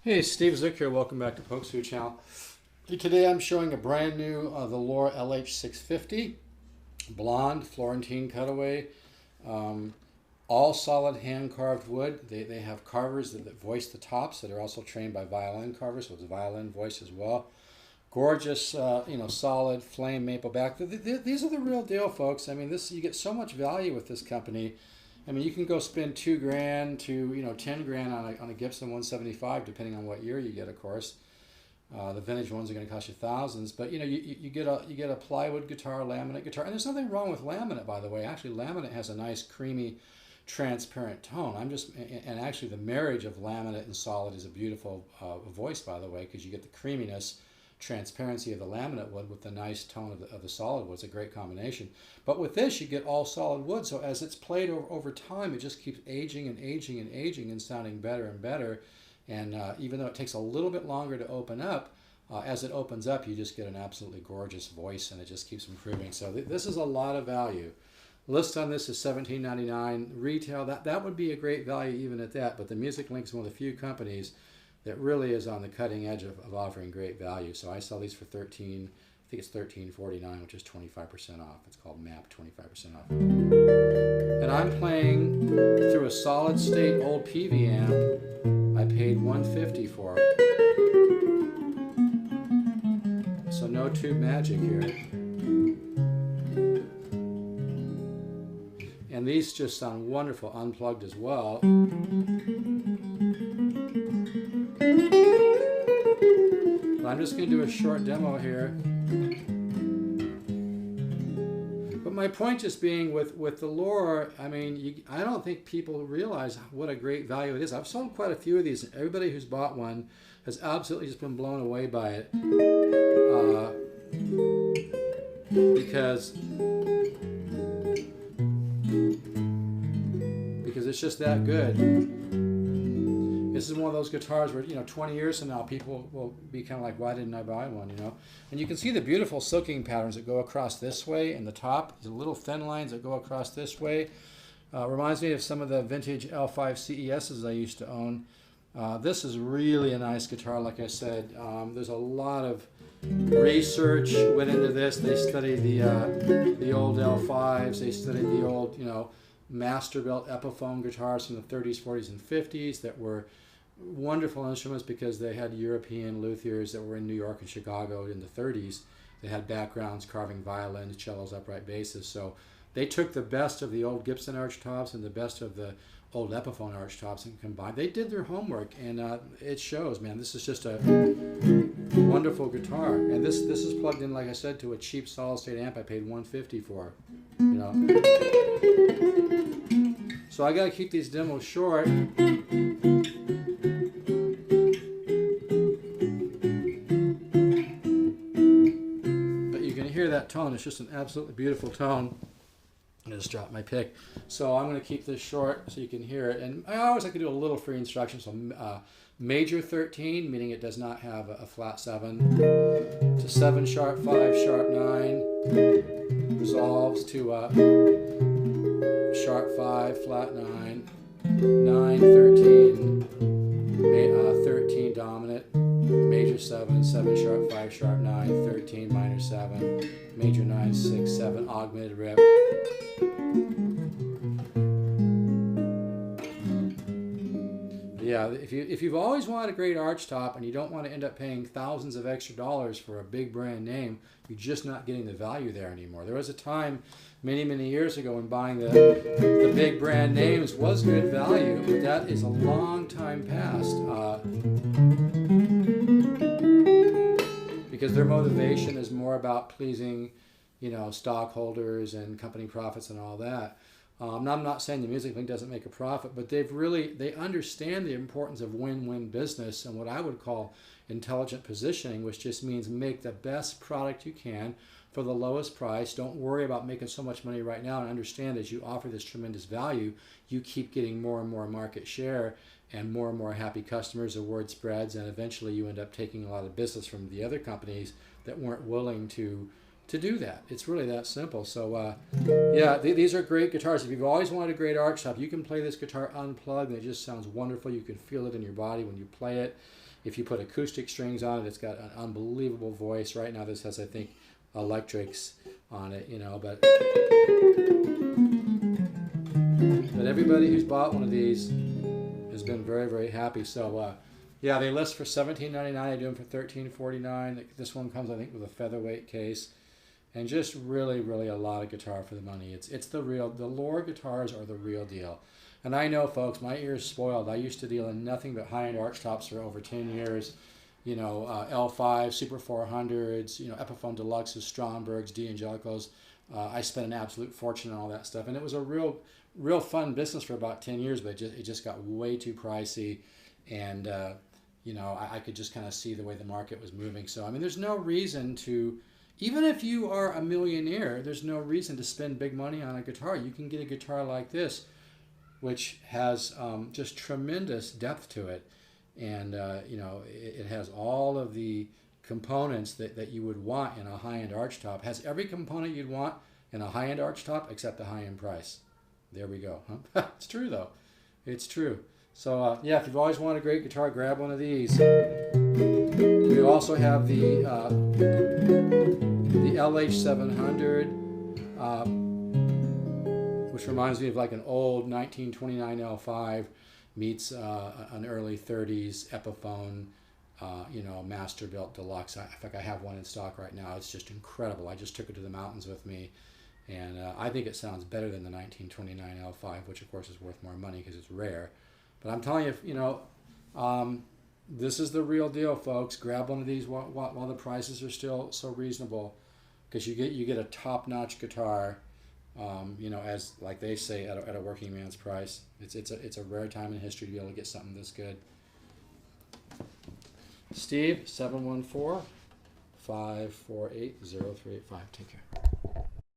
Hey, Steve Zook here. Welcome back to Pokesoo Channel. Today I'm showing a brand new the Loar LH-650 blonde Florentine cutaway, all solid hand carved wood. They have carvers that voice the tops that are also trained by violin carvers, so it's a violin voice as well. Gorgeous, solid flame maple back. These are the real deal, folks. I mean, you get so much value with this company. I mean, you can go spend $2,000 to 10 grand on a Gibson 175, depending on what year you get, of course. The vintage ones are going to cost you thousands, but you get a plywood guitar, laminate guitar, and there's nothing wrong with laminate, by the way. Actually, laminate has a nice creamy, transparent tone. And actually the marriage of laminate and solid is a beautiful voice, by the way, because you get the creaminess, transparency of the laminate wood with the nice tone of the solid wood. It's a great combination. But with this, you get all solid wood, so as it's played over time, it just keeps aging and aging and aging and sounding better and better. And even though it takes a little bit longer to open up, as it opens up, you just get an absolutely gorgeous voice, and it just keeps improving. So this is a lot of value. List on this is $17.99. Retail, that would be a great value even at that, but the Music Link is one of the few companies that really is on the cutting edge of offering great value. So I sell these for I think it's $13.49, which is 25% off. It's called MAP, 25% off. And I'm playing through a solid state old PV amp. I paid $150 for it. So no tube magic here. And these just sound wonderful unplugged as well. But I'm just going to do a short demo here. But my point just being with the Loar, I mean, I don't think people realize what a great value it is. I've sold quite a few of these, and everybody who's bought one has absolutely just been blown away by it. Because it's just that good. This is one of those guitars where, 20 years from now, people will be kind of like, why didn't I buy one, And you can see the beautiful silking patterns that go across this way in the top, the little thin lines that go across this way. Reminds me of some of the vintage L5 CESs I used to own. This is really a nice guitar, like I said. There's a lot of research went into this. They studied the old L5s. They studied the old, Masterbuilt Epiphone guitars from the 30s, 40s, and 50s that were wonderful instruments because they had European luthiers that were in New York and Chicago in the 30s. They had backgrounds carving violins, cellos, upright basses. So they took the best of the old Gibson archtops and the best of the old Epiphone archtops and combined. They did their homework, and it shows, man. This is just a wonderful guitar. And this is plugged in, like I said, to a cheap solid-state amp I paid $150 for. So I got to keep these demos short. But you can hear that tone. It's just an absolutely beautiful tone. I just dropped my pick. So I'm going to keep this short so you can hear it. And I always like to do a little free instruction. So major 13, meaning it does not have a flat 7, to 7 sharp 5 sharp 9, resolves to sharp 5 flat 9, 9 13, 13 dominant, major 7, 7 sharp 5 sharp 9, 13 minor 7, major 9 6 7, augmented rip. Yeah, if you've always wanted a great archtop and you don't want to end up paying thousands of extra dollars for a big brand name, you're just not getting the value there anymore. There was a time many, many years ago when buying the big brand names was good value, but that is a long time past. Because their motivation is more about pleasing, stockholders and company profits and all that. I'm not saying the Music Link doesn't make a profit, but they understand the importance of win-win business and what I would call intelligent positioning, which just means make the best product you can for the lowest price. Don't worry about making so much money right now, and understand as you offer this tremendous value, you keep getting more and more market share and more happy customers. The word spreads, and eventually you end up taking a lot of business from the other companies that weren't willing to to do that. It's really that simple. So yeah, these are great guitars. If you've always wanted a great archtop, you can play this guitar unplugged and it just sounds wonderful. You can feel it in your body when you play it. If you put acoustic strings on it, it's got an unbelievable voice. Right now this has, I think, electrics on it, you know, but everybody who's bought one of these has been very, very happy. So yeah, they list for $17.99. I do them for $13.49. This one comes, I think, with a featherweight case. And just really, really a lot of guitar for the money. It's the Loar guitars are the real deal. And I know, folks, my ear's spoiled. I used to deal in nothing but high-end archtops for over 10 years. You know, L5, Super 400s, you know, Epiphone Deluxes, Strombergs, D'Angelicos. I spent an absolute fortune on all that stuff. And it was a real fun business for about 10 years, but it just got way too pricey. And, you know, I could just kind of see the way the market was moving. So, I mean, there's no reason to... Even if you are a millionaire, there's no reason to spend big money on a guitar. You can get a guitar like this, which has just tremendous depth to it. And, you know, it has all of the components that you would want in a high-end archtop. It has every component you'd want in a high-end archtop except the high-end price. There we go. Huh? It's true, though. It's true. So, yeah, if you've always wanted a great guitar, grab one of these. We also have the LH-700, which reminds me of like an old 1929 L5 meets an early 30s Epiphone, you know, master-built deluxe. In fact, I have one in stock right now. It's just incredible. I just took it to the mountains with me, and I think it sounds better than the 1929 L5, which of course is worth more money because it's rare. But I'm telling you, you know, this is the real deal, folks. Grab one of these while the prices are still so reasonable, because you get a top-notch guitar, you know, as like they say, at a working man's price. It's a rare time in history to be able to get something this good. Steve, 714-548-0385. Take care.